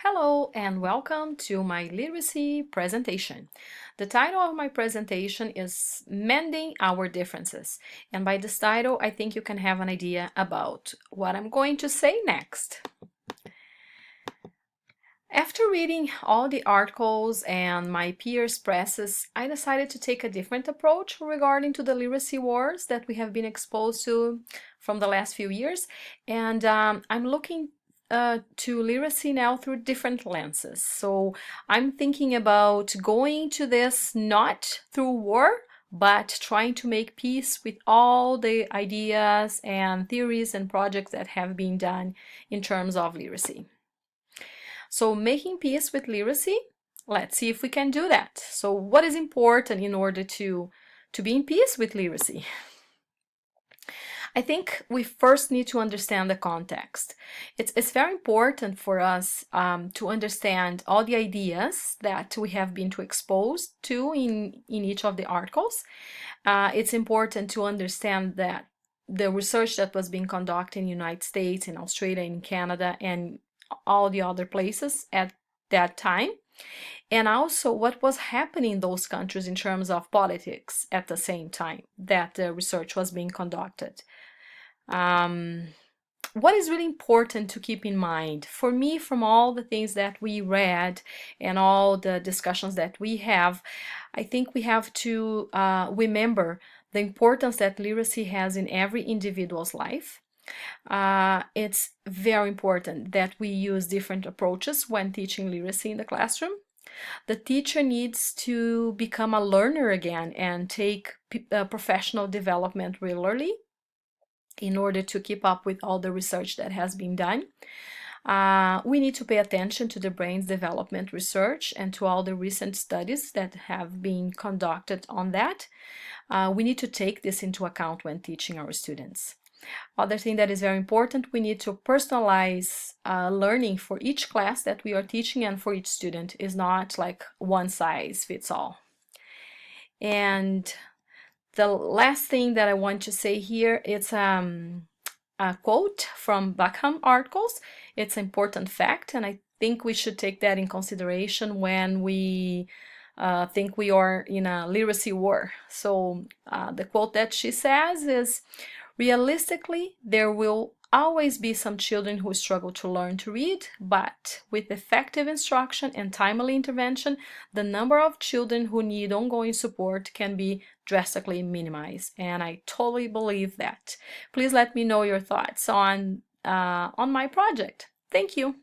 Hello and welcome to my literacy presentation. The title of my presentation is Mending Our Differences. And by this title, I think you can have an idea about what I'm going to say next. After reading all the articles and my peers' presses, I decided to take a different approach regarding to the literacy wars that we have been exposed to from the last few years. And I'm looking to literacy now through different lenses. So I'm thinking about going to this not through war, but trying to make peace with all the ideas and theories and projects that have been done in terms of literacy. So making peace with literacy, let's see if we can do that. So what is important in order to be in peace with literacy? I think we first need to understand the context. It's very important for us to understand all the ideas that we have been exposed to in each of the articles. It's important to understand that the research that was being conducted in the United States, in Australia, in Canada, and all the other places at that time, and also what was happening in those countries in terms of politics at the same time that the research was being conducted. What is really important to keep in mind for me from all the things that we read and all the discussions that we have, I think we have to remember the importance that literacy has in every individual's life. It's very important that we use different approaches when teaching literacy in the classroom. The teacher needs to become a learner again and take professional development regularly in order to keep up with all the research that has been done. We need to pay attention to the brain's development research and to all the recent studies that have been conducted on that. We need to take this into account when teaching our students. Other thing that is very important, we need to personalize learning for each class that we are teaching and for each student. Is not like one size fits all. And the last thing that I want to say here, it's a quote from Buckham articles. It's an important fact, and I think we should take that in consideration when we think we are in a literacy war. So the quote that she says is, "Realistically, there will always be some children who struggle to learn to read, but with effective instruction and timely intervention, the number of children who need ongoing support can be drastically minimized." And I totally believe that. Please let me know your thoughts on my project. Thank you.